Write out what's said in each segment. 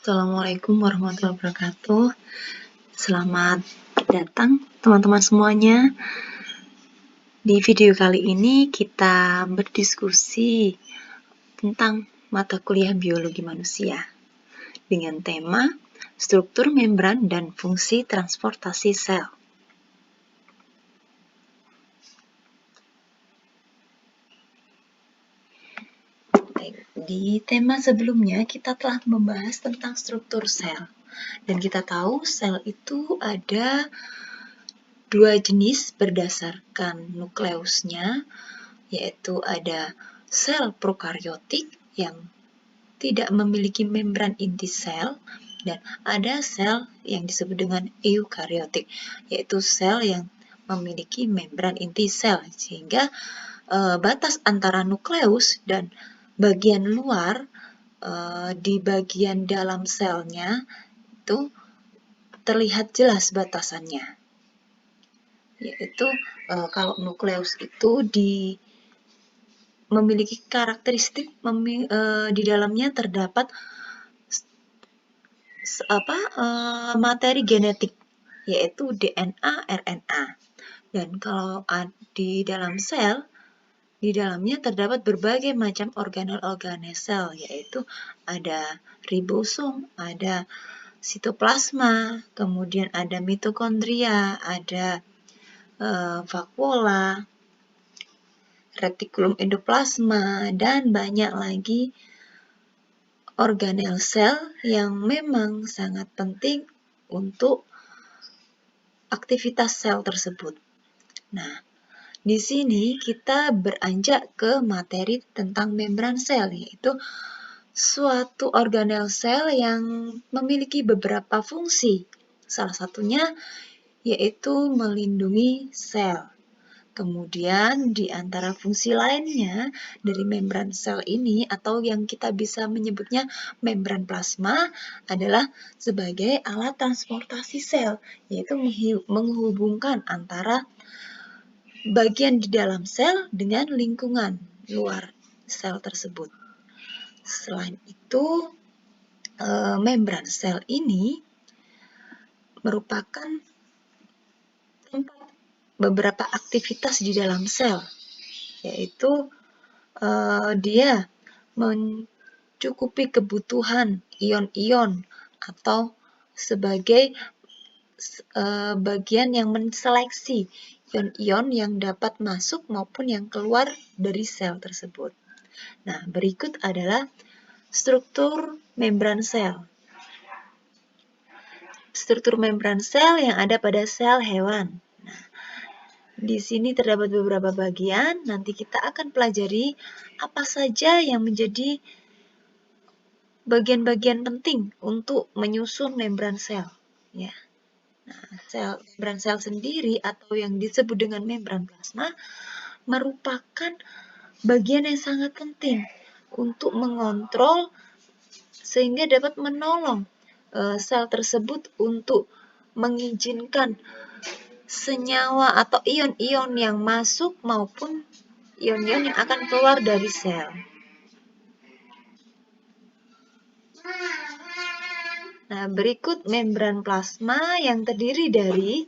Assalamualaikum warahmatullahi wabarakatuh. Selamat datang teman-teman semuanya. Di video kali ini kita berdiskusi tentang mata kuliah biologi manusia dengan tema struktur membran dan fungsi transportasi sel. Di tema sebelumnya kita telah membahas tentang struktur sel. Dan kita tahu sel itu ada dua jenis berdasarkan nukleusnya, yaitu ada sel prokaryotik yang tidak memiliki membran inti sel, dan ada sel yang disebut dengan eukaryotik, yaitu sel yang memiliki membran inti sel, sehingga batas antara nukleus dan bagian luar di bagian dalam selnya itu terlihat jelas batasannya, yaitu kalau nukleus itu memiliki karakteristik di dalamnya terdapat materi genetik, yaitu DNA, RNA. Dan kalau di dalam sel, di dalamnya terdapat berbagai macam organel sel, yaitu ada ribosom, ada sitoplasma, kemudian ada mitokondria, ada vakuola, retikulum endoplasma, dan banyak lagi organel sel yang memang sangat penting untuk aktivitas sel tersebut. Nah, di sini kita beranjak ke materi tentang membran sel, yaitu suatu organel sel yang memiliki beberapa fungsi. Salah satunya yaitu melindungi sel. Kemudian di antara fungsi lainnya dari membran sel ini, atau yang kita bisa menyebutnya membran plasma, adalah sebagai alat transportasi sel, yaitu menghubungkan antara bagian di dalam sel dengan lingkungan luar sel tersebut. Selain itu, membran sel ini merupakan tempat beberapa aktivitas di dalam sel, yaitu dia mencukupi kebutuhan ion-ion atau sebagai bagian yang menseleksi ion-ion yang dapat masuk maupun yang keluar dari sel tersebut. Nah, berikut adalah struktur membran sel. Struktur membran sel yang ada pada sel hewan. Nah, di sini terdapat beberapa bagian. Nanti kita akan pelajari apa saja yang menjadi bagian-bagian penting untuk menyusun membran sel. Ya. Nah, membran sel sendiri atau yang disebut dengan membran plasma merupakan bagian yang sangat penting untuk mengontrol sehingga dapat menolong sel tersebut untuk mengizinkan senyawa atau ion-ion yang masuk maupun ion-ion yang akan keluar dari sel. Nah, berikut membran plasma yang terdiri dari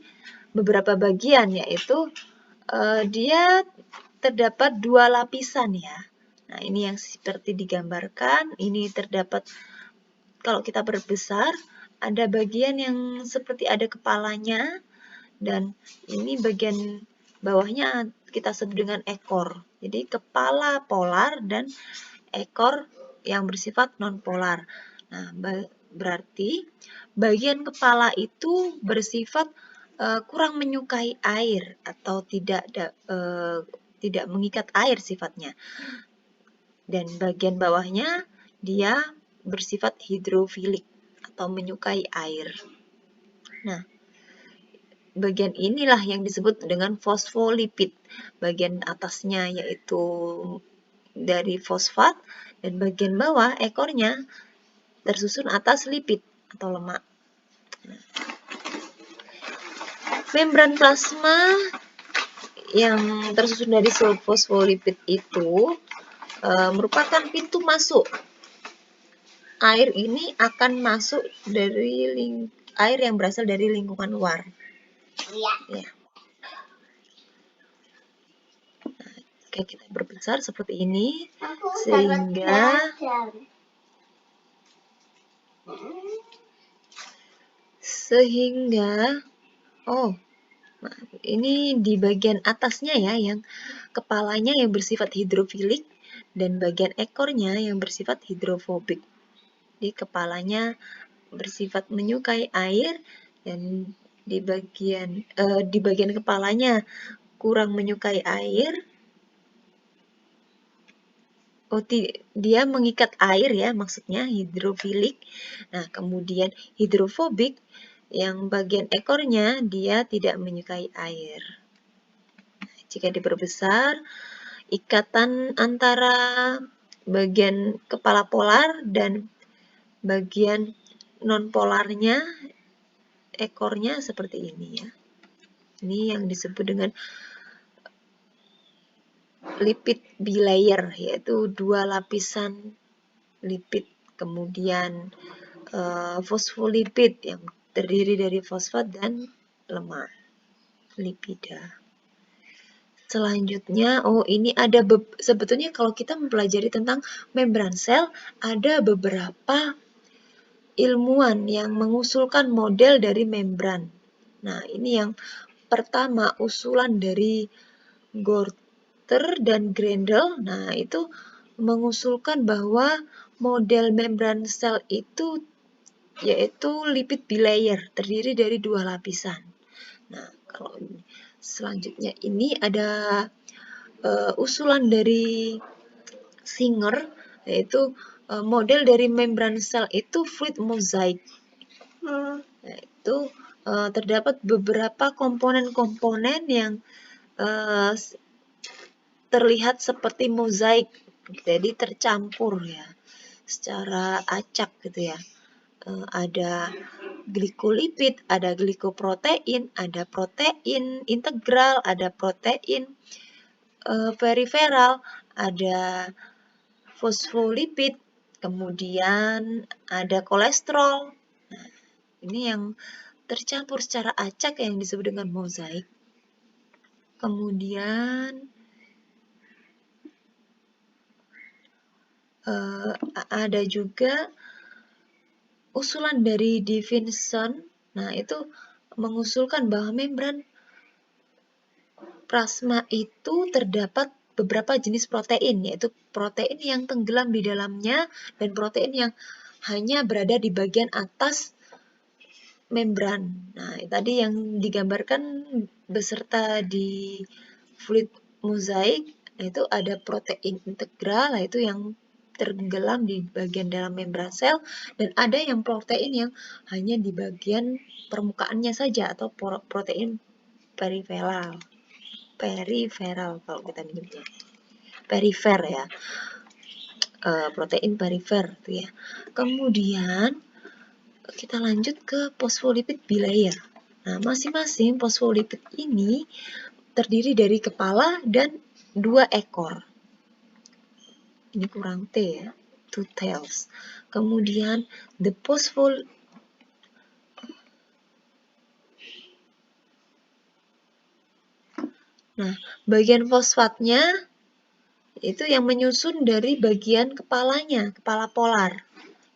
beberapa bagian, yaitu dia terdapat dua lapisan ya. Nah, ini yang seperti digambarkan, ini terdapat, kalau kita perbesar, ada bagian yang seperti ada kepalanya, dan ini bagian bawahnya kita sebut dengan ekor. Jadi kepala polar dan ekor yang bersifat non-polar. Nah, berarti bagian kepala itu bersifat kurang menyukai air atau tidak mengikat air sifatnya. Dan bagian bawahnya dia bersifat hidrofilik atau menyukai air. Nah, bagian inilah yang disebut dengan fosfolipid. Bagian atasnya yaitu dari fosfat, dan bagian bawah ekornya tersusun atas lipid atau lemak. Membran plasma yang tersusun dari fosfolipid itu merupakan pintu masuk air ini akan masuk dari air yang berasal dari lingkungan luar. Iya. Ya. Jika kita berbesar seperti ini, sehingga ini di bagian atasnya ya, yang kepalanya yang bersifat hidrofilik dan bagian ekornya yang bersifat hidrofobik. Di kepalanya bersifat menyukai air dan di bagian kepalanya kurang menyukai air. Dia mengikat air ya, maksudnya hidrofilik. Nah, kemudian hidrofobik yang bagian ekornya dia tidak menyukai air. Jika diperbesar, ikatan antara bagian kepala polar dan bagian non-polarnya, ekornya seperti ini ya. Ini yang disebut dengan lipid bilayer, yaitu 2 lapisan lipid. Kemudian fosfolipid yang terdiri dari fosfat dan lemak, lipida. Selanjutnya, ini ada sebetulnya kalau kita mempelajari tentang membran sel, ada beberapa ilmuwan yang mengusulkan model dari membran. Nah, ini yang pertama, usulan dari Gorter dan Grendel. Nah, itu mengusulkan bahwa model membran sel itu yaitu lipid bilayer, terdiri dari 2 lapisan. Nah, kalau selanjutnya ini ada usulan dari Singer, yaitu model dari membran sel itu fluid mosaic. Yaitu terdapat beberapa komponen-komponen yang terlihat seperti mozaik, jadi tercampur ya, secara acak gitu ya. Ada glikolipid, ada glikoprotein, ada protein integral, ada protein periferal, ada fosfolipid, kemudian ada kolesterol. Nah, ini yang tercampur secara acak yang disebut dengan mozaik. Kemudian ada juga usulan dari Davidson. Nah, itu mengusulkan bahwa membran plasma itu terdapat beberapa jenis protein, yaitu protein yang tenggelam di dalamnya dan protein yang hanya berada di bagian atas membran. Nah, tadi yang digambarkan beserta di fluid mozaik, itu ada protein integral, yaitu yang tenggelam di bagian dalam membran sel, dan ada yang protein yang hanya di bagian permukaannya saja, atau protein periferal kalau kita menyebutnya perifer ya, protein perifer itu ya. Kemudian kita lanjut ke fosfolipid bilayer. Nah, masing-masing fosfolipid ini terdiri dari kepala dan 2 ekor. Ini kurang T ya, 2 tails. Kemudian nah, bagian fosfatnya itu yang menyusun dari bagian kepalanya, kepala polar.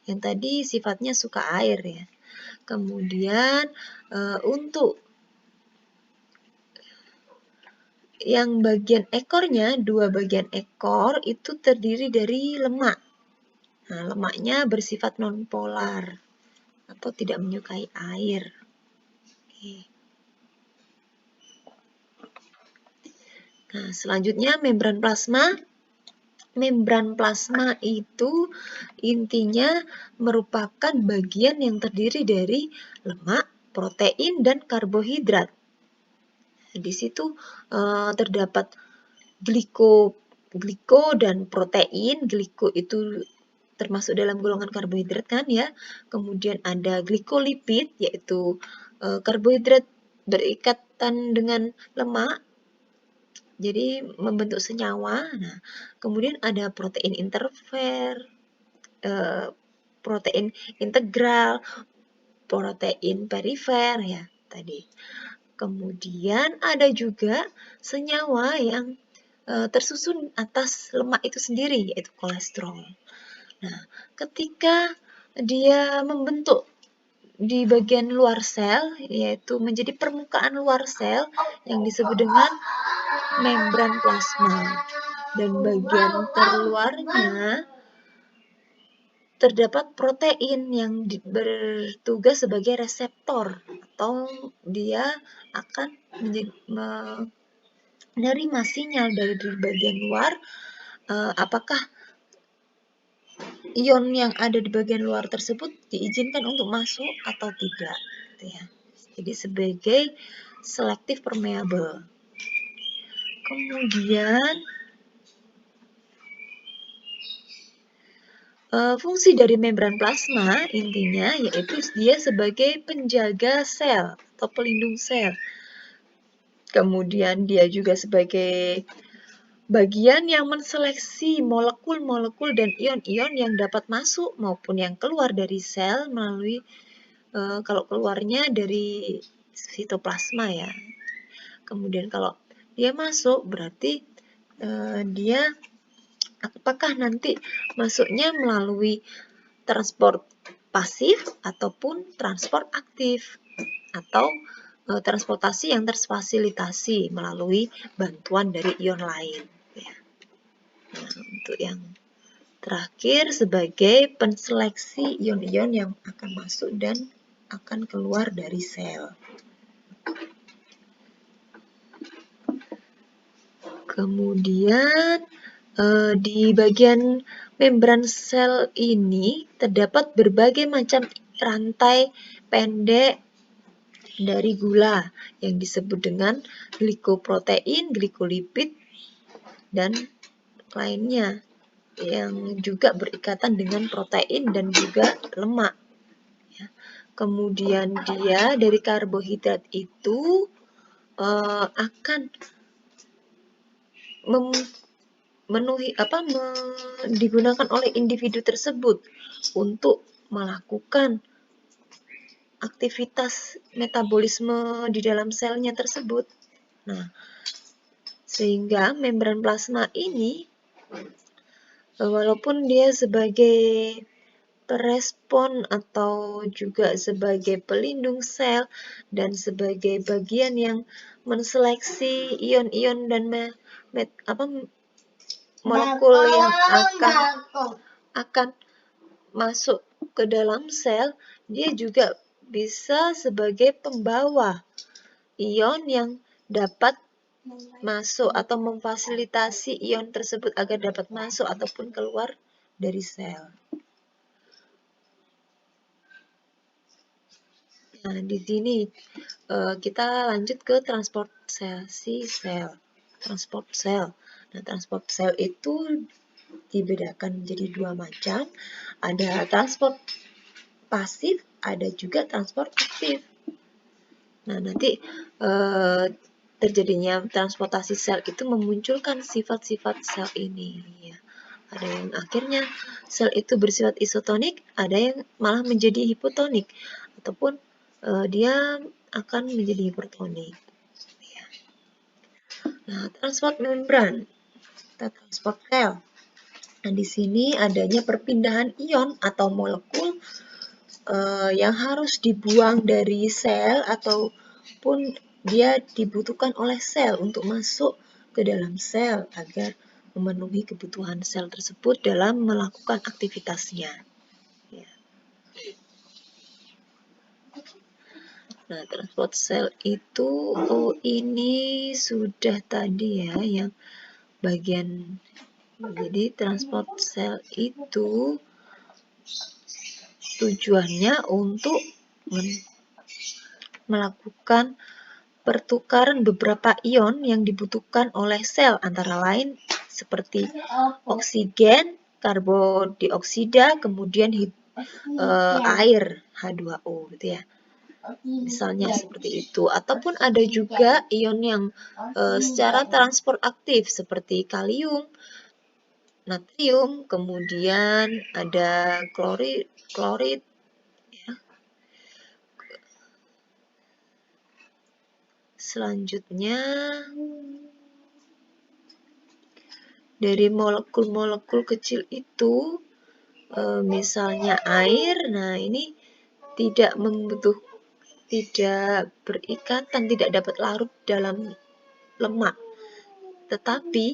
Yang tadi sifatnya suka air ya. Kemudian untuk yang bagian ekornya, 2 bagian ekor itu terdiri dari lemak. Nah, lemaknya bersifat nonpolar atau tidak menyukai air. Oke. Nah, selanjutnya membran plasma. Membran plasma itu intinya merupakan bagian yang terdiri dari lemak, protein, dan karbohidrat. Di situ terdapat gliko dan protein. Gliko itu termasuk dalam golongan karbohidrat kan ya. Kemudian ada glikolipid, yaitu karbohidrat berikatan dengan lemak, jadi membentuk senyawa. Nah, kemudian ada protein interfer, protein integral, protein perifer ya tadi. Kemudian ada juga senyawa yang tersusun atas lemak itu sendiri, yaitu kolesterol. Nah, ketika dia membentuk di bagian luar sel, yaitu menjadi permukaan luar sel yang disebut dengan membran plasma. Dan bagian terluarnya terdapat protein yang bertugas sebagai reseptor, atau dia akan menerima sinyal dari bagian luar apakah ion yang ada di bagian luar tersebut diizinkan untuk masuk atau tidak, gitu ya. Jadi sebagai selective permeable. Kemudian fungsi dari membran plasma intinya yaitu dia sebagai penjaga sel atau pelindung sel. Kemudian dia juga sebagai bagian yang menseleksi molekul-molekul dan ion-ion yang dapat masuk maupun yang keluar dari sel melalui kalau keluarnya dari sitoplasma ya. Kemudian kalau dia masuk berarti dia apakah nanti masuknya melalui transport pasif ataupun transport aktif atau transportasi yang terfasilitasi melalui bantuan dari ion lain. Ya. Nah, untuk yang terakhir sebagai penseleksi ion-ion yang akan masuk dan akan keluar dari sel. Kemudian di bagian membran sel ini terdapat berbagai macam rantai pendek dari gula yang disebut dengan glikoprotein, glikolipid, dan lainnya yang juga berikatan dengan protein dan juga lemak. Ya. Kemudian dia dari karbohidrat itu akan digunakan oleh individu tersebut untuk melakukan aktivitas metabolisme di dalam selnya tersebut. Nah, sehingga membran plasma ini walaupun dia sebagai perespon atau juga sebagai pelindung sel dan sebagai bagian yang menseleksi ion-ion dan molekul yang akan masuk ke dalam sel, dia juga bisa sebagai pembawa ion yang dapat masuk atau memfasilitasi ion tersebut agar dapat masuk ataupun keluar dari sel. Nah, di sini kita lanjut ke transportasi sel. Transport sel. Nah, transport sel itu dibedakan menjadi dua macam. Ada transport pasif, ada juga transport aktif. Nah, nanti terjadinya transportasi sel itu memunculkan sifat-sifat sel ini. Ya. Ada yang akhirnya sel itu bersifat isotonik, ada yang malah menjadi hipotonik, ataupun dia akan menjadi hipertonik. Ya. Nah, transport membran atau transport sel. Nah, di sini adanya perpindahan ion atau molekul yang harus dibuang dari sel ataupun dia dibutuhkan oleh sel untuk masuk ke dalam sel agar memenuhi kebutuhan sel tersebut dalam melakukan aktivitasnya. Ya. Nah, transport sel itu ini sudah tadi ya yang bagian. Jadi transport sel itu tujuannya untuk melakukan pertukaran beberapa ion yang dibutuhkan oleh sel, antara lain seperti oksigen, karbon dioksida, kemudian air H2O gitu ya. Misalnya seperti itu. Ataupun ada juga ion yang secara transport aktif seperti kalium, natrium, kemudian ada klorid ya. Selanjutnya dari molekul-molekul kecil itu misalnya air, nah ini tidak berikatan, tidak dapat larut dalam lemak. Tetapi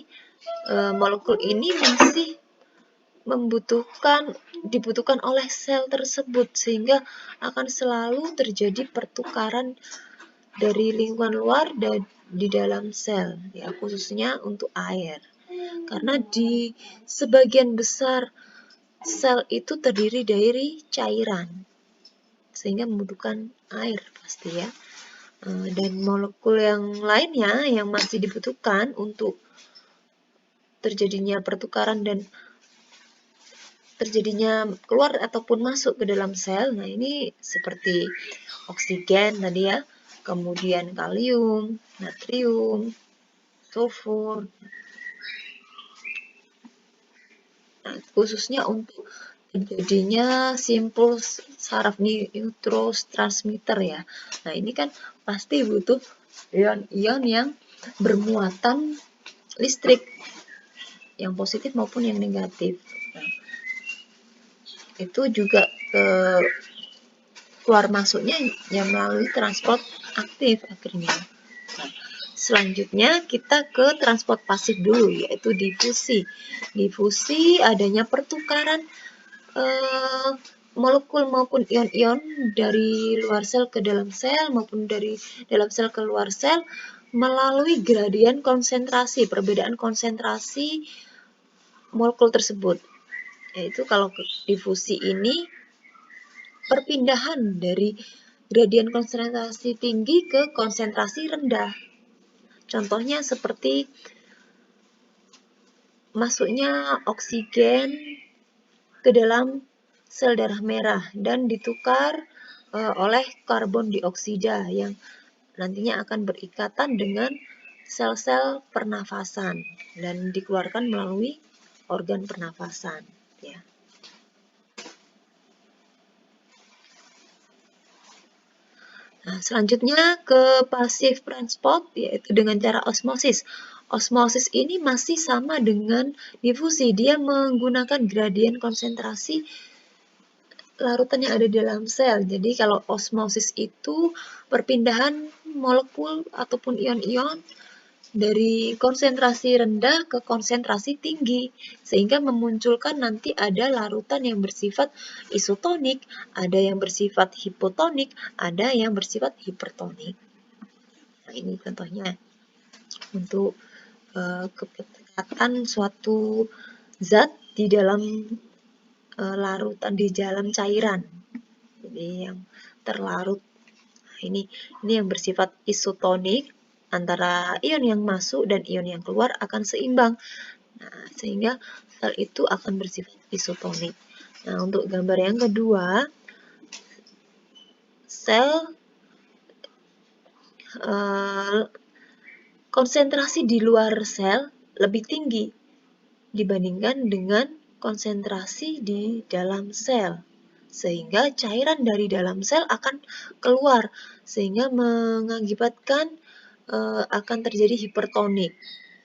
molekul ini masih dibutuhkan oleh sel tersebut, sehingga akan selalu terjadi pertukaran dari lingkungan luar dan di dalam sel, ya khususnya untuk air. Karena di sebagian besar sel itu terdiri dari cairan, sehingga membutuhkan air pasti ya. Dan molekul yang lainnya yang masih dibutuhkan untuk terjadinya pertukaran dan terjadinya keluar ataupun masuk ke dalam sel, nah ini seperti oksigen tadi ya, kemudian kalium, natrium, sulfur. Nah, khususnya untuk terjadinya simpul saraf neurotransmitter ya. Nah, ini kan pasti butuh ion-ion yang bermuatan listrik, yang positif maupun yang negatif. Nah, itu juga keluar masuknya yang melalui transport aktif akhirnya. Nah, selanjutnya kita ke transport pasif dulu, yaitu difusi. Difusi adanya pertukaran molekul maupun ion-ion dari luar sel ke dalam sel maupun dari dalam sel ke luar sel melalui gradien konsentrasi, perbedaan konsentrasi molekul tersebut. Yaitu kalau difusi ini perpindahan dari gradien konsentrasi tinggi ke konsentrasi rendah. Contohnya seperti masuknya oksigen ke dalam sel darah merah dan ditukar oleh karbon dioksida yang nantinya akan berikatan dengan sel-sel pernafasan dan dikeluarkan melalui organ pernafasan ya. Nah, selanjutnya ke pasif transport, yaitu dengan cara osmosis. Osmosis ini masih sama dengan difusi, dia menggunakan gradien konsentrasi larutan yang ada di dalam sel. Jadi kalau osmosis itu perpindahan molekul ataupun ion-ion dari konsentrasi rendah ke konsentrasi tinggi, sehingga memunculkan nanti ada larutan yang bersifat isotonik, ada yang bersifat hipotonik, ada yang bersifat hipertonik. Nah, ini contohnya untuk keketatan suatu zat di dalam larutan, di dalam cairan. Jadi yang terlarut. Nah, ini yang bersifat isotonik, antara ion yang masuk dan ion yang keluar akan seimbang. Nah, sehingga sel itu akan bersifat isotonik. Nah, untuk gambar yang kedua, sel konsentrasi di luar sel lebih tinggi dibandingkan dengan konsentrasi di dalam sel. Sehingga cairan dari dalam sel akan keluar, sehingga mengakibatkan akan terjadi hipertonik.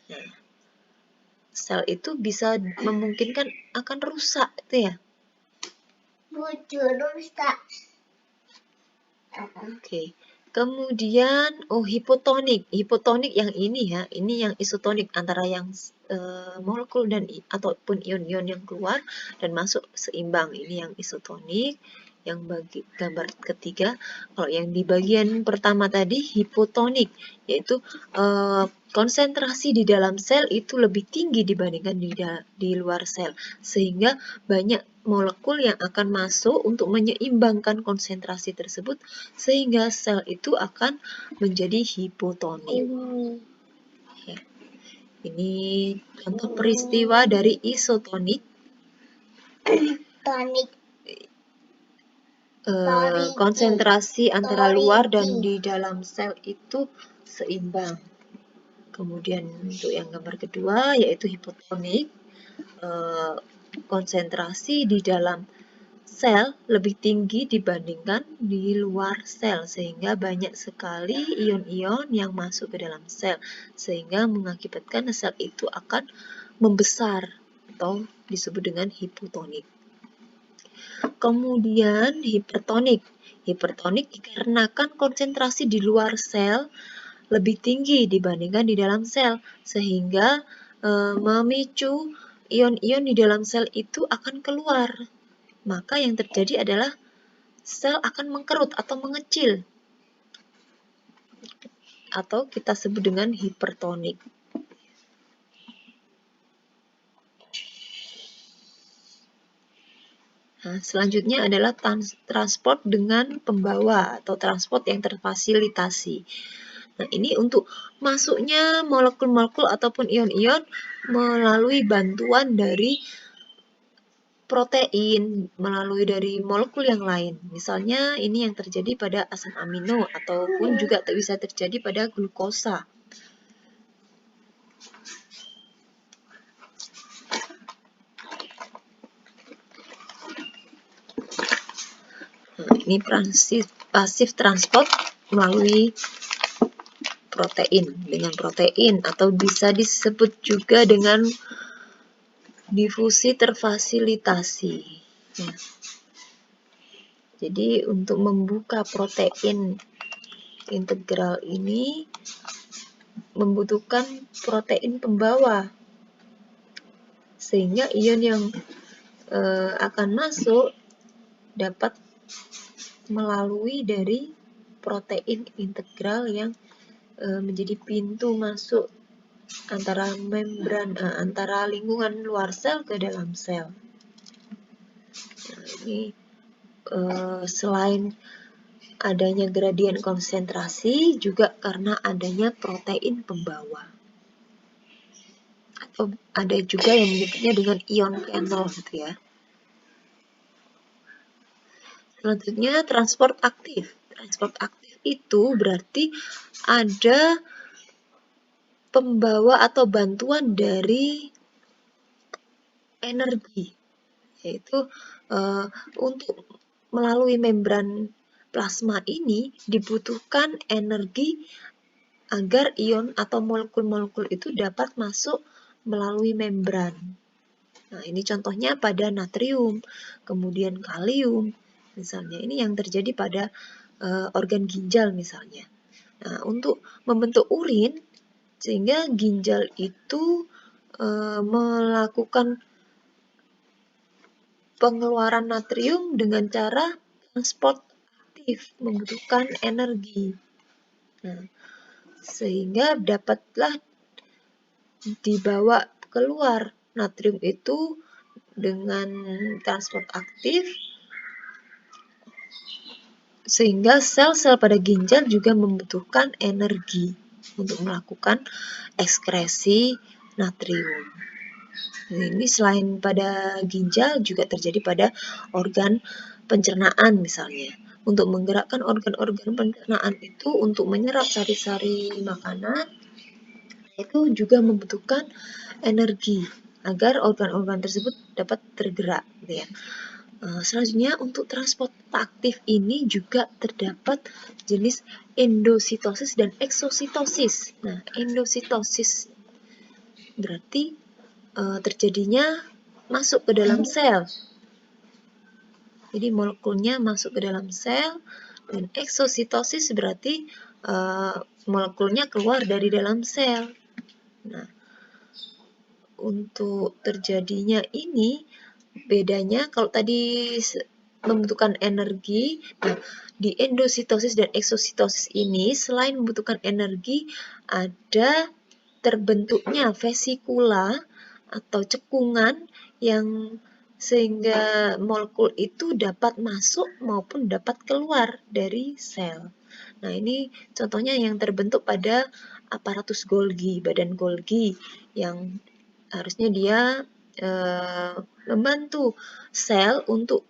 Nah, sel itu bisa memungkinkan akan rusak, itu ya. Rusak. Oke. Kemudian hipotonik. Hipotonik yang ini ya, ini yang isotonik antara yang molekul dan ataupun ion-ion yang keluar dan masuk seimbang. Ini yang isotonik. Yang bagi gambar ketiga, kalau yang di bagian pertama tadi hipotonik, yaitu konsentrasi di dalam sel itu lebih tinggi dibandingkan di luar sel, sehingga banyak molekul yang akan masuk untuk menyeimbangkan konsentrasi tersebut, sehingga sel itu akan menjadi hipotonik. Ya. Ini contoh peristiwa dari isotonik. Konsentrasi antara luar dan di dalam sel itu seimbang. Kemudian untuk yang gambar kedua yaitu hipotonik. konsentrasi di dalam sel lebih tinggi dibandingkan di luar sel, sehingga banyak sekali ion-ion yang masuk ke dalam sel, sehingga mengakibatkan sel itu akan membesar atau disebut dengan hipotonik. Kemudian hipertonik. Hipertonik dikarenakan konsentrasi di luar sel lebih tinggi dibandingkan di dalam sel, sehingga memicu ion-ion di dalam sel itu akan keluar. Maka yang terjadi adalah sel akan mengkerut atau mengecil, atau kita sebut dengan hipertonik. Nah, selanjutnya adalah transport dengan pembawa atau transport yang terfasilitasi. Nah, ini untuk masuknya molekul-molekul ataupun ion-ion melalui bantuan dari protein, melalui dari molekul yang lain. Misalnya ini yang terjadi pada asam amino ataupun juga bisa terjadi pada glukosa. Nah, ini pasif transport melalui protein, dengan protein, atau bisa disebut juga dengan difusi terfasilitasi. Ya. Jadi untuk membuka protein integral ini membutuhkan protein pembawa, sehingga ion yang akan masuk dapat melalui dari protein integral yang menjadi pintu masuk antara membran, antara lingkungan luar sel ke dalam sel. Nah, ini selain adanya gradien konsentrasi, juga karena adanya protein pembawa. Atau ada juga yang menyebutnya dengan ion channel gitu ya. Selanjutnya transport aktif. Transport aktif itu berarti ada pembawa atau bantuan dari energi, yaitu untuk melalui membran plasma ini dibutuhkan energi agar ion atau molekul-molekul itu dapat masuk melalui membran. Nah, ini contohnya pada natrium, kemudian kalium, misalnya. Ini yang terjadi pada organ ginjal misalnya. Nah, untuk membentuk urin, sehingga ginjal itu melakukan pengeluaran natrium dengan cara transport aktif, membutuhkan energi. Nah, sehingga dapatlah dibawa keluar natrium itu dengan transport aktif, sehingga sel-sel pada ginjal juga membutuhkan energi untuk melakukan ekskresi natrium. Ini selain pada ginjal juga terjadi pada organ pencernaan misalnya. Untuk menggerakkan organ-organ pencernaan itu untuk menyerap sari-sari makanan, itu juga membutuhkan energi agar organ-organ tersebut dapat tergerak, gitu ya. Selanjutnya untuk transport aktif ini juga terdapat jenis endositosis dan eksositosis. Nah, endositosis berarti terjadinya masuk ke dalam sel. Jadi molekulnya masuk ke dalam sel, dan eksositosis berarti molekulnya keluar dari dalam sel. Nah, untuk terjadinya ini bedanya kalau tadi membutuhkan energi, nah, di endositosis dan eksositosis ini selain membutuhkan energi, ada terbentuknya vesikula atau cekungan yang sehingga molekul itu dapat masuk maupun dapat keluar dari sel. Nah, ini contohnya yang terbentuk pada aparatus Golgi, badan Golgi, yang harusnya dia membantu sel untuk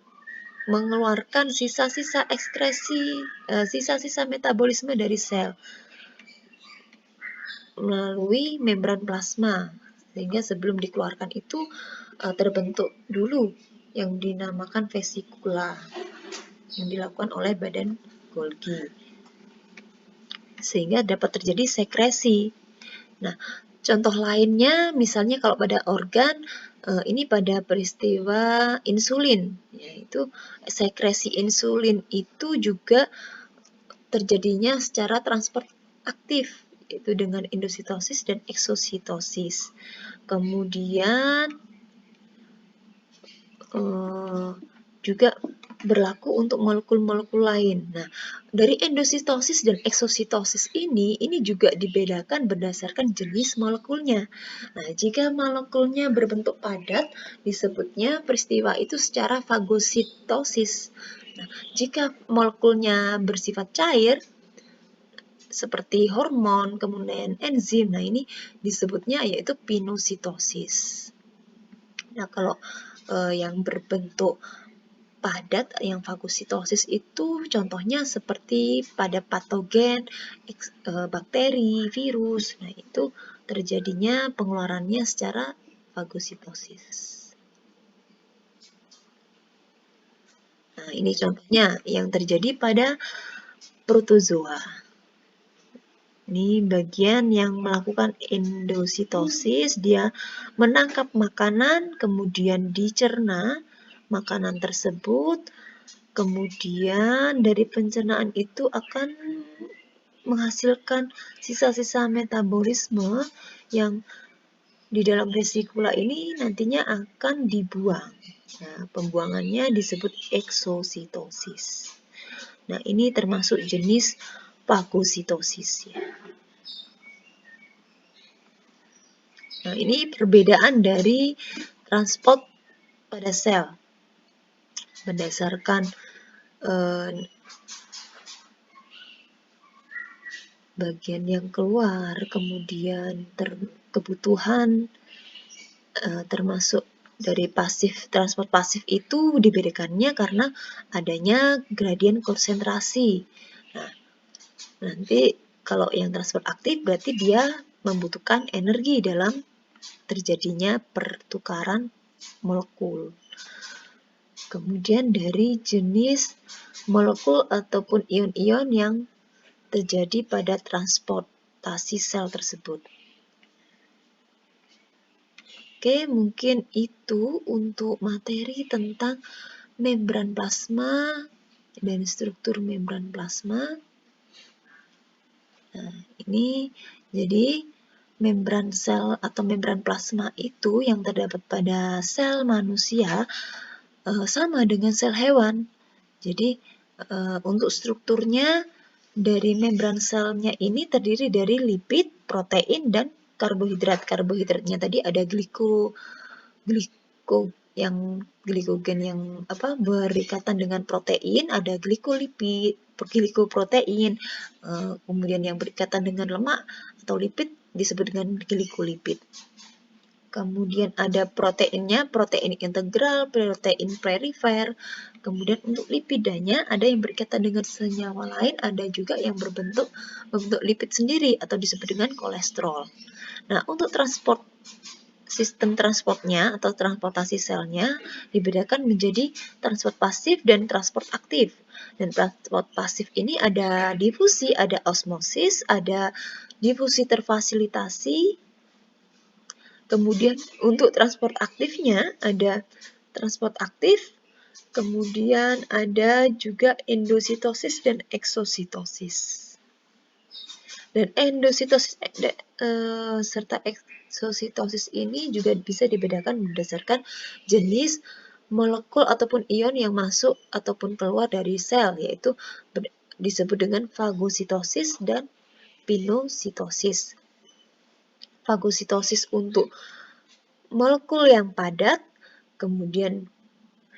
mengeluarkan sisa-sisa ekskresi, sisa-sisa metabolisme dari sel melalui membran plasma, sehingga sebelum dikeluarkan itu terbentuk dulu yang dinamakan vesikula yang dilakukan oleh badan Golgi, sehingga dapat terjadi sekresi. Nah, contoh lainnya misalnya kalau pada organ, ini pada peristiwa insulin, yaitu sekresi insulin itu juga terjadinya secara transport aktif, yaitu dengan endositosis dan eksositosis. Kemudian juga berlaku untuk molekul-molekul lain. Nah, dari endositosis dan eksositosis ini juga dibedakan berdasarkan jenis molekulnya. Nah, jika molekulnya berbentuk padat, disebutnya peristiwa itu secara fagositosis. Nah, jika molekulnya bersifat cair, seperti hormon, kemudian enzim, nah ini disebutnya yaitu pinositosis. Nah, kalau yang berbentuk padat yang fagositosis itu contohnya seperti pada patogen, bakteri, virus. Nah, itu terjadinya pengeluarannya secara fagositosis. Nah, ini contohnya yang terjadi pada protozoa. Ini bagian yang melakukan endositosis, dia menangkap makanan, kemudian dicerna makanan tersebut, kemudian dari pencernaan itu akan menghasilkan sisa-sisa metabolisme yang di dalam vesikula ini nantinya akan dibuang. Nah, pembuangannya disebut eksositosis. Nah, ini termasuk jenis fagositosis ya. Nah, ini perbedaan dari transport pada sel berdasarkan bagian yang keluar, kemudian kebutuhan, termasuk dari transport pasif itu dibedakannya karena adanya gradien konsentrasi. Nah, nanti kalau yang transport aktif berarti dia membutuhkan energi dalam terjadinya pertukaran molekul. Kemudian dari jenis molekul ataupun ion-ion yang terjadi pada transportasi sel tersebut. Oke, mungkin itu untuk materi tentang membran plasma dan struktur membran plasma. Nah, ini jadi membran sel atau membran plasma itu yang terdapat pada sel manusia sama dengan sel hewan. Jadi untuk strukturnya dari membran selnya ini terdiri dari lipid, protein, dan karbohidrat. Karbohidratnya tadi ada glikogen yang berikatan dengan protein, ada glikoprotein, kemudian yang berikatan dengan lemak atau lipid disebut dengan glikolipid. Kemudian ada proteinnya, protein integral, protein perifer. Kemudian untuk lipidanya ada yang berkaitan dengan senyawa lain, ada juga yang berbentuk lipid sendiri atau disebut dengan kolesterol. Nah, untuk sistem transportnya atau transportasi selnya dibedakan menjadi transport pasif dan transport aktif. Dan transport pasif ini ada difusi, ada osmosis, ada difusi terfasilitasi. Kemudian untuk transport aktifnya ada transport aktif, kemudian ada juga endositosis dan eksositosis. Dan endositosis serta eksositosis ini juga bisa dibedakan berdasarkan jenis molekul ataupun ion yang masuk ataupun keluar dari sel, yaitu disebut dengan fagositosis dan pinositosis. Fagositosis untuk molekul yang padat, kemudian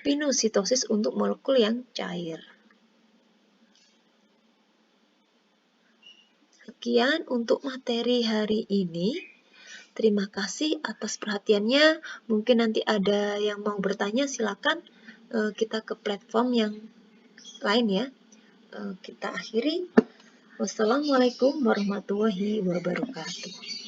pinositosis untuk molekul yang cair. Sekian untuk materi hari ini. Terima kasih atas perhatiannya. Mungkin nanti ada yang mau bertanya, silakan kita ke platform yang lain ya. Kita akhiri. Wassalamualaikum warahmatullahi wabarakatuh.